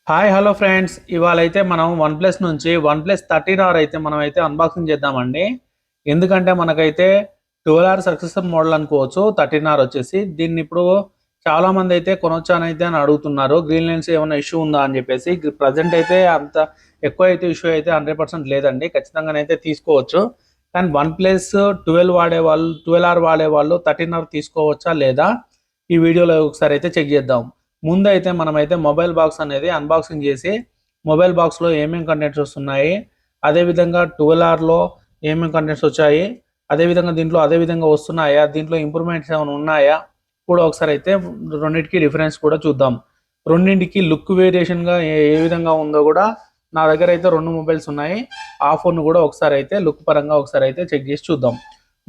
Hi hello friends, ఇవాళ అయితే మనం వన్ ప్లస్ నుంచి వన్ ప్లస్ 13R అయితే మనం అయితే అన్బాక్సింగ్ చేద్దామండి. ఎందుకంటే మనకైతే 12R సక్సెసర్ మోడల్ అనుకోవచ్చు. 13R వచ్చేసి దీన్ని ఇప్పుడు చాలా మంది అయితే కొనొచ్చానైతే అని అడుగుతున్నారు. గ్రీన్ లైన్స్ ఏమైనా ఇష్యూ ఉందా అని చెప్పేసి. ప్రజెంట్ అయితే అంత ఎక్కువ అయితే ఇష్యూ అయితే 100% లేదండి, ఖచ్చితంగానైతే తీసుకోవచ్చు. కానీ వన్ ప్లస్ 12 వాడే వాళ్ళు 12R వాడే వాళ్ళు 13R తీసుకోవచ్చా లేదా, ఈ వీడియోలో ఒకసారి అయితే చెక్ చేద్దాం. ముందైతే మనమైతే మొబైల్ బాక్స్ అనేది అన్బాక్సింగ్ చేసి మొబైల్ బాక్స్లో ఏమేమి కంటెంట్స్ వస్తున్నాయి, అదేవిధంగా 12Rలో ఏమేమి కంటెంట్స్ వచ్చాయి, అదేవిధంగా దీంట్లో అదేవిధంగా వస్తున్నాయా, దీంట్లో ఇంప్రూవ్మెంట్స్ ఏమైనా ఉన్నాయా కూడా ఒకసారి అయితే రెండింటికి డిఫరెన్స్ కూడా చూద్దాం. రెండింటికి లుక్ వేరియేషన్గా ఏ విధంగా ఉందో కూడా నా దగ్గర అయితే రెండు మొబైల్స్ ఉన్నాయి. ఆ ఫోన్ కూడా ఒకసారి అయితే లుక్ పరంగా ఒకసారి అయితే చెక్ చేసి చూద్దాం.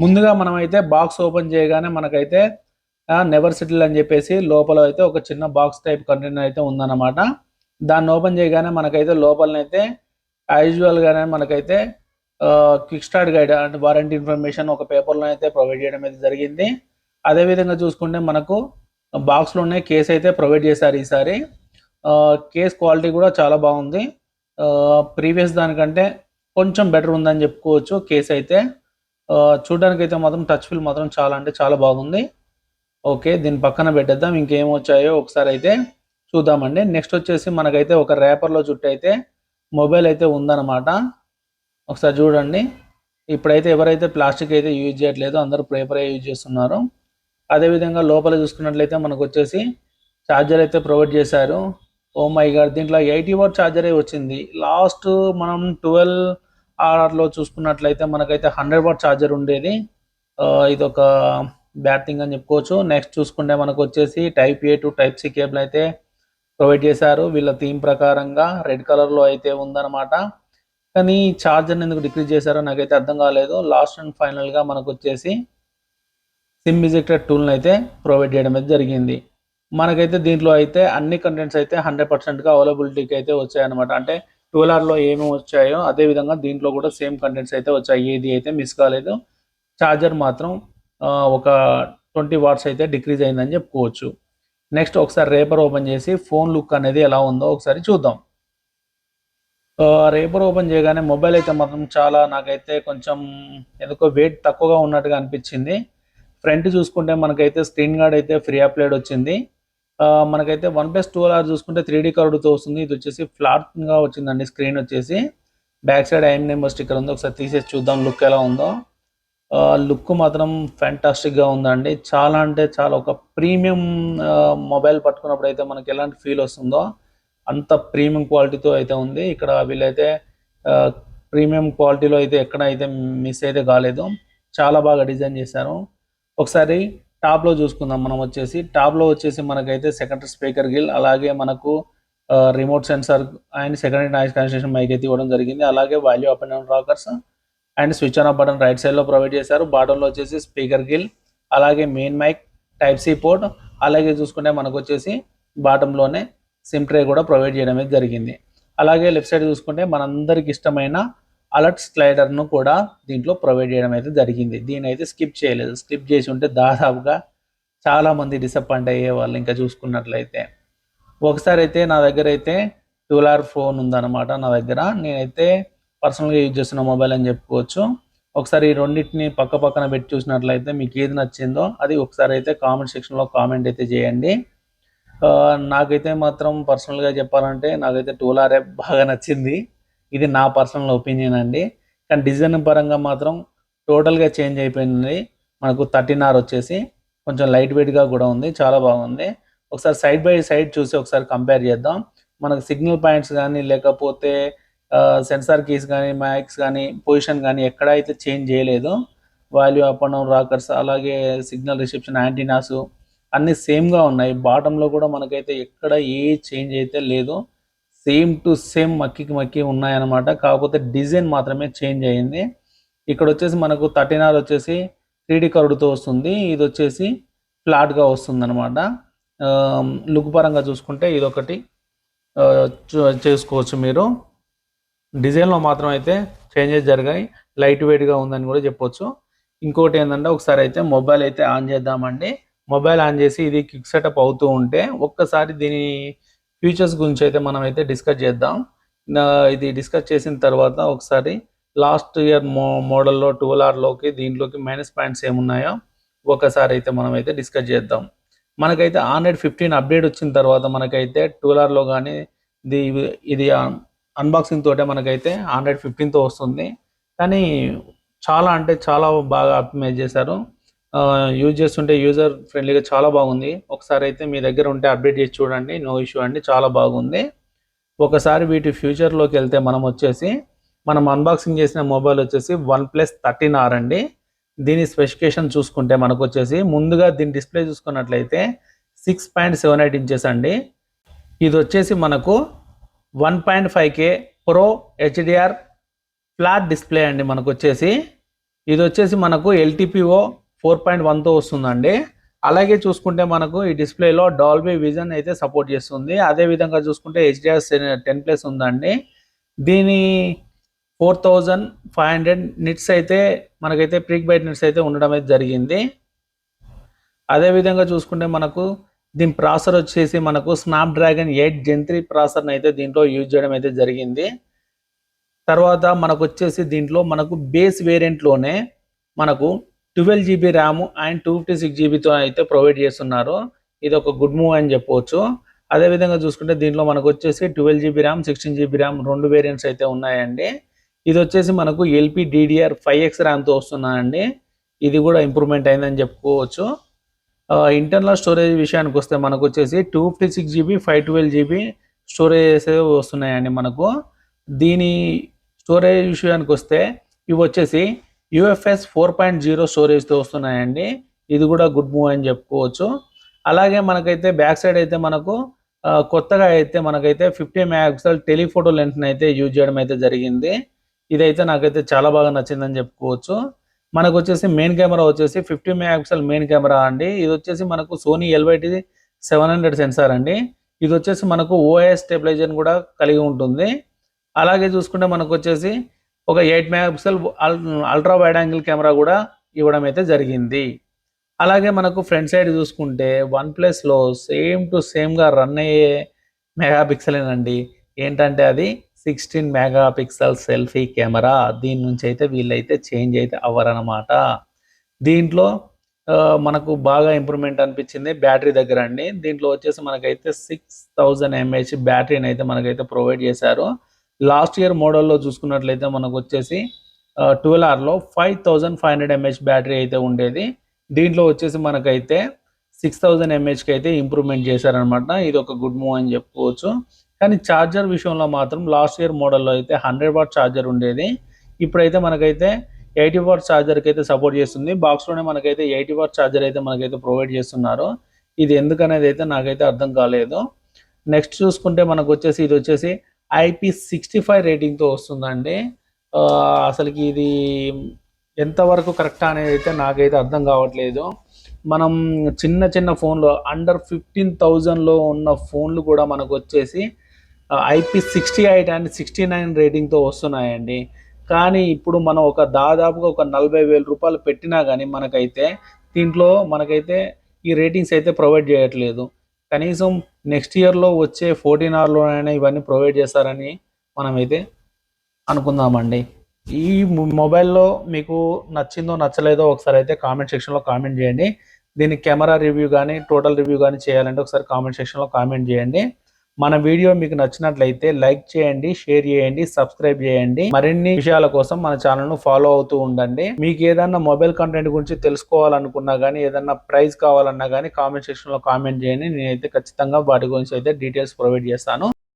ముందుగా మనమైతే బాక్స్ ఓపెన్ చేయగానే మనకైతే నెవర్ సెటిల్ అని చెప్పేసి లోపల అయితే ఒక చిన్న బాక్స్ టైప్ కంటైనర్ అయితే ఉందన్నమాట. దాన్ని ఓపెన్ చేయగానే మనకైతే లోపలనైతే యాజువల్గానే మనకైతే quick start guide and warranty information ఒక పేపర్లో అయితే ప్రొవైడ్ చేయడం అయితే జరిగింది. అదేవిధంగా చూసుకుంటే మనకు బాక్స్లోనే కేస్ అయితే ప్రొవైడ్ చేశారు ఈసారి. కేస్ క్వాలిటీ కూడా చాలా బాగుంది. ప్రీవియస్ దానికంటే కొంచెం బెటర్ ఉందని చెప్పుకోవచ్చు. కేస్ అయితే చూడడానికి అయితే మాత్రం టచ్ ఫీల్ మాత్రం చాలా అంటే చాలా బాగుంది. ఓకే, దీని పక్కన పెట్టేద్దాం. ఇంకేం వచ్చాయో ఒకసారి అయితే చూద్దామండి. నెక్స్ట్ వచ్చేసి మనకైతే ఒక ర్యాపర్లో చుట్టూ అయితే మొబైల్ అయితే ఉందన్నమాట. ఒకసారి చూడండి. ఇప్పుడైతే ఎవరైతే ప్లాస్టిక్ అయితే యూజ్ చేయట్లేదో అందరూ పేపరే యూజ్ చేస్తున్నారు. అదేవిధంగా లోపల చూసుకున్నట్లయితే మనకు వచ్చేసి ఛార్జర్ అయితే ప్రొవైడ్ చేశారు. ఓ మై గాడ్, దీంట్లో 80 వాట్ ఛార్జరే వచ్చింది. లాస్ట్ మనం 12Rలో చూసుకున్నట్లయితే మనకైతే 100 వాట్ ఛార్జర్ ఉండేది. ఇదొక బ్యాడ్ థింగ్ అని చెప్పుకోవచ్చు. నెక్స్ట్ చూసుకుంటే మనకు వచ్చేసి type A to type C cable అయితే ప్రొవైడ్ చేశారు. వీళ్ళ థీమ్ ప్రకారంగా రెడ్ కలర్లో అయితే ఉందన్నమాట. కానీ ఛార్జర్ని ఎందుకు డిక్రీజ్ చేశారో నాకైతే అర్థం కాలేదు. లాస్ట్ అండ్ ఫైనల్గా మనకు వచ్చేసి సిమ్ ఇజెక్టర్ టూల్ని అయితే ప్రొవైడ్ చేయడం అయితే జరిగింది. మనకైతే దీంట్లో అయితే అన్ని కంటెంట్స్ అయితే 100%గా అవైలబిలిటీకి అయితే వచ్చాయన్నమాట. అంటే 12Rలో ఏమేమి వచ్చాయో అదేవిధంగా దీంట్లో కూడా సేమ్ కంటెంట్స్ అయితే వచ్చాయి. ఏది అయితే మిస్ కాలేదు. ఛార్జర్ మాత్రం ఒక 20 వాట్స్ అయితే డిక్రీజ్ అయిందని చెప్పుకోవచ్చు. నెక్స్ట్ ఒకసారి రేపర్ ఓపెన్ చేసి ఫోన్ లుక్ అనేది ఎలా ఉందో ఒకసారి చూద్దాం. రేపర్ ఓపెన్ చేయగానే మొబైల్ అయితే మాత్రం చాలా నాకైతే కొంచెం ఎందుకో వెయిట్ తక్కువగా ఉన్నట్టుగా అనిపించింది. ఫ్రంట్ చూసుకుంటే మనకైతే స్క్రీన్ గార్డ్ అయితే ఫ్రీ అప్లైడ్ వచ్చింది. మనకైతే వన్ ప్లస్ 12R చూసుకుంటే 3D కర్వ్తో వస్తుంది. ఇది వచ్చేసి ఫ్లాట్గా వచ్చిందండి. స్క్రీన్ వచ్చేసి back side IM number sticker ఉంది. ఒకసారి తీసేసి చూద్దాం లుక్ ఎలా ఉందో. లుక్ మాత్రం ఫ్యాంటాస్టిక్గా ఉందండి. చాలా అంటే చాలా ఒక ప్రీమియం మొబైల్ పట్టుకున్నప్పుడు అయితే మనకి ఎలాంటి ఫీల్ వస్తుందో అంత ప్రీమియం క్వాలిటీతో అయితే ఉంది. ఇక్కడ వీళ్ళైతే ప్రీమియం క్వాలిటీలో అయితే ఎక్కడ అయితే మిస్ అయితే కాలేదు. చాలా బాగా డిజైన్ చేశారు. ఒకసారి టాప్లో చూసుకుందాం. మనం వచ్చేసి టాప్లో వచ్చేసి మనకైతే సెకండరీ స్పీకర్ గిల్, అలాగే మనకు remote sensor and secondary noise cancellation mic అయితే ఇవ్వడం జరిగింది. అలాగే volume up and down rockers and switch on off button right సైడ్లో ప్రొవైడ్ చేశారు. బాటంలో వచ్చేసి స్పీకర్ గిల్, అలాగే main mic, type C port, అలాగే చూసుకుంటే మనకు వచ్చేసి బాటంలోనే సిమ్ ట్రే కూడా ప్రొవైడ్ చేయడం అయితే జరిగింది. అలాగే లెఫ్ట్ సైడ్ చూసుకుంటే మనందరికి ఇష్టమైన అలర్ట్ స్లైడర్ను కూడా దీంట్లో ప్రొవైడ్ చేయడం అయితే జరిగింది. దీని అయితే స్కిప్ చేయలేదు. స్కిప్ చేసి ఉంటే దాదాపుగా చాలామంది డిసప్పాయింట్ అయ్యే వాళ్ళు. ఇంకా చూసుకున్నట్లయితే ఒకసారి అయితే నా దగ్గర అయితే 12R ఫోన్ ఉందన్నమాట. నా దగ్గర నేనైతే పర్సనల్గా యూజ్ చేస్తున్న మొబైల్ అని చెప్పుకోవచ్చు. ఒకసారి ఈ రెండింటిని పక్క పక్కన పెట్టి చూసినట్లయితే మీకు ఏది నచ్చిందో అది ఒకసారి అయితే కామెంట్ సెక్షన్లో కామెంట్ అయితే చేయండి. నాకైతే మాత్రం పర్సనల్గా చెప్పాలంటే నాకైతే 12R బాగా నచ్చింది. ఇది నా పర్సనల్ ఒపీనియన్ అండి. కానీ డిజైన్ పరంగా మాత్రం టోటల్గా చేంజ్ అయిపోయింది. మనకు 13R వచ్చేసి కొంచెం లైట్ వెయిట్గా కూడా ఉంది. చాలా బాగుంది. ఒకసారి సైడ్ బై సైడ్ చూసి ఒకసారి కంపేర్ చేద్దాం. మనకు సిగ్నల్ పాయింట్స్ కానీ లేకపోతే సెన్సార్ కీస్ కానీ మైక్స్ కానీ పొజిషన్ కానీ ఎక్కడైతే చేంజ్ చేయలేదు. Value up and down rockers, అలాగే సిగ్నల్ రిసెప్షన్ యాంటీనాసు అన్నీ సేమ్గా ఉన్నాయి. బాటంలో కూడా మనకైతే ఎక్కడ ఏ చేంజ్ అయితే లేదు. సేమ్ టు సేమ్ మక్కికి మక్కి ఉన్నాయన్నమాట. కాకపోతే డిజైన్ మాత్రమే చేంజ్ అయ్యింది. ఇక్కడ వచ్చేసి మనకు 13R వచ్చేసి 3D కర్వ్డ్తో వస్తుంది. ఇది వచ్చేసి ఫ్లాట్గా వస్తుంది అనమాట. లుక్ పరంగా చూసుకుంటే ఇదొకటి చేసుకోవచ్చు మీరు. డిజైన్లో మాత్రం అయితే చేంజెస్ జరిగాయి. లైట్ వెయిట్గా ఉందని కూడా చెప్పొచ్చు. ఇంకోటి ఏంటంటే ఒకసారి అయితే మొబైల్ అయితే ఆన్ చేద్దామండి. మొబైల్ ఆన్ చేసి ఇది క్విక్ సెటప్ అవుతూ ఉంటే ఒక్కసారి దీని ఫీచర్స్ గురించి అయితే మనం అయితే డిస్కస్ చేద్దాం. ఇది డిస్కస్ చేసిన తర్వాత ఒకసారి లాస్ట్ ఇయర్ మోడల్లో 12Rలోకి దీంట్లోకి మైనస్ పాయింట్స్ ఏమున్నాయో ఒకసారి అయితే మనం అయితే డిస్కస్ చేద్దాం. మనకైతే ఆండ్రాయిడ్ 15 అప్డేట్ వచ్చిన తర్వాత మనకైతే 12Rలో కానీ ఇది అన్బాక్సింగ్ తోటే మనకైతే ఆండ్రాయిడ్ 15తో వస్తుంది. కానీ చాలా అంటే చాలా బాగా ఆప్టిమైజ్ చేశారు. యూజ్ చేస్తుంటే యూజర్ ఫ్రెండ్లీగా చాలా బాగుంది. ఒకసారి అయితే మీ దగ్గర ఉంటే అప్డేట్ చేసి చూడండి, నో ఇష్యూ అండి, చాలా బాగుంది. ఒకసారి వీటి ఫ్యూచర్లోకి వెళ్తే మనం అన్బాక్సింగ్ చేసిన మొబైల్ వచ్చేసి OnePlus 13R అండి. దీని స్పెసిఫికేషన్ చూసుకుంటే మనకు వచ్చేసి ముందుగా దీని డిస్ప్లే చూసుకున్నట్లయితే 6.78 ఇంచెస్ అండి. ఇది వచ్చేసి మనకు 1.5K pro HDR flat display అండి. మనకు వచ్చేసి ఇది వచ్చేసి మనకు LTPO 4.1తో వస్తుందండి. అలాగే చూసుకుంటే మనకు ఈ డిస్ప్లేలో డాల్బీ విజన్ అయితే సపోర్ట్ చేస్తుంది. అదే విధంగా చూసుకుంటే HDR10+ ఉందండి. దీని 4500 నిట్స్ అయితే మనకైతే పీక్ బ్రైట్నెస్ అయితే ఉండడం అయితే జరిగింది. అదే విధంగా చూసుకుంటే మనకు దీని ప్రాసెసర్ వచ్చేసి మనకు స్నాప్డ్రాగన్ 8 Gen 3 ప్రాసెసర్ని అయితే దీంట్లో యూజ్ చేయడం అయితే జరిగింది. తర్వాత మనకు వచ్చేసి దీంట్లో మనకు బేస్ వేరియంట్లోనే మనకు 12GB ర్యామ్ అండ్ 256GBతో అయితే ప్రొవైడ్ చేస్తున్నారు. ఇది ఒక గుడ్ మూవ్ అని చెప్పవచ్చు. అదేవిధంగా చూసుకుంటే దీంట్లో మనకు వచ్చేసి 12GB RAM 16GB RAM 2 variants అయితే ఉన్నాయండి. ఇది వచ్చేసి మనకు LPDDR5X ర్యామ్తో వస్తున్నాయండి. ఇది కూడా ఇంప్రూవ్మెంట్ అయిందని చెప్పుకోవచ్చు. ఇంటర్నల్ స్టోరేజ్ విషయానికి వస్తే మనకు వచ్చేసి 256GB 512GB స్టోరేజ్ వస్తున్నాయండి. మనకు దీని స్టోరేజ్ విషయానికి వస్తే ఇవి వచ్చేసి UFS 4.0 స్టోరేజ్తో వస్తున్నాయండి. ఇది కూడా గుడ్ మూవ్ అని చెప్పుకోవచ్చు. అలాగే మనకైతే బ్యాక్ సైడ్ అయితే మనకు కొత్తగా అయితే మనకైతే 50 మెగాపిక్సెల్ టెలిఫోటో లెన్స్ని అయితే యూజ్ చేయడం అయితే జరిగింది. ఇదైతే నాకైతే చాలా బాగా నచ్చిందని చెప్పుకోవచ్చు. మనకు వచ్చేసి మెయిన్ కెమెరా వచ్చేసి 50 మెగాపిక్సెల్ మెయిన్ కెమెరా అండి. ఇది వచ్చేసి మనకు సోనీ LYT 700 సెన్సార్ అండి. ఇది వచ్చేసి మనకు OIS స్టెబిలైజర్ కూడా కలిగి ఉంటుంది. అలాగే చూసుకుంటే మనకు వచ్చేసి ఒక 8 megapixel ultra wide angle camera కూడా ఇవ్వడం అయితే జరిగింది. అలాగే మనకు ఫ్రంట్ సైడ్ చూసుకుంటే OnePlusలో సేమ్ టు సేమ్గా రన్ అయ్యే మెగాపిక్సెలేనండి. ఏంటంటే అది 16 మెగాపిక్సెల్ సెల్ఫీ కెమెరా. దీని నుంచి అయితే వీళ్ళైతే చేంజ్ అయితే అవ్వరనమాట. దీంట్లో మనకు బాగా ఇంప్రూవ్మెంట్ అనిపించింది బ్యాటరీ దగ్గర అండి. దీంట్లో వచ్చేసి మనకైతే 6000 mAh బ్యాటరీని అయితే మనకైతే ప్రొవైడ్ చేశారు. లాస్ట్ ఇయర్ మోడల్లో చూసుకున్నట్లయితే మనకు వచ్చేసి 12Rలో 5500 mAh బ్యాటరీ అయితే ఉండేది. దీంట్లో వచ్చేసి మనకైతే 6000 mAhకి అయితే ఇంప్రూవ్మెంట్ చేశారనమాట. ఇది ఒక గుడ్ మూవ్ అని చెప్పుకోవచ్చు. కానీ ఛార్జర్ విషయంలో మాత్రం లాస్ట్ ఇయర్ మోడల్లో అయితే 100W ఛార్జర్ ఉండేది. ఇప్పుడైతే మనకైతే 80W ఛార్జర్కి అయితే సపోర్ట్ చేస్తుంది. బాక్స్లోనే మనకైతే 80W ఛార్జర్ అయితే మనకైతే ప్రొవైడ్ చేస్తున్నారు. ఇది ఎందుకనేది అయితే నాకైతే అర్థం కాలేదు. నెక్స్ట్ చూసుకుంటే మనకు వచ్చేసి ఇది వచ్చేసి IP65 రేటింగ్తో వస్తుందండి. అసలుకి ఇది ఎంతవరకు కరెక్టా అనేది అయితే నాకైతే అర్థం కావట్లేదు. మనం చిన్న ఫోన్లో అండర్ 15,000లో ఉన్న ఫోన్లు కూడా మనకు వచ్చేసి IP68 అండ్ 69 రేటింగ్తో వస్తున్నాయండి. కానీ ఇప్పుడు మనం దాదాపుగా ఒక 40,000 రూపాయలు పెట్టినా కానీ దీంట్లో మనకైతే ఈ రేటింగ్స్ అయితే ప్రొవైడ్ చేయట్లేదు. కనీసం నెక్స్ట్ ఇయర్లో వచ్చే 14Rలోనైనా ఇవన్నీ ప్రొవైడ్ చేస్తారని మనమైతే అనుకుందామండి. ఈ మొబైల్లో మీకు నచ్చిందో నచ్చలేదో ఒకసారి అయితే కామెంట్ సెక్షన్లో కామెంట్ చేయండి. దీని కెమెరా రివ్యూ కానీ టోటల్ రివ్యూ కానీ చేయాలంటే ఒకసారి కామెంట్ సెక్షన్లో కామెంట్ చేయండి. మన వీడియో మీకు నచ్చినట్లయితే లైక్ చేయండి, షేర్ చేయండి, సబ్స్క్రైబ్ చేయండి. మరిన్ని విషయాల కోసం మన ఛానల్ను ఫాలో అవుతూ ఉండండి. మీకు ఏదన్నా మొబైల్ కంటెంట్ గురించి తెలుసుకోవాలనుకున్నా కానీ ఏదన్నా ప్రైస్ కావాలన్నా కానీ కామెంట్ సెక్షన్లో కామెంట్ చేయండి. నేనైతే ఖచ్చితంగా వాటి గురించి అయితే డీటెయిల్స్ ప్రొవైడ్ చేస్తాను.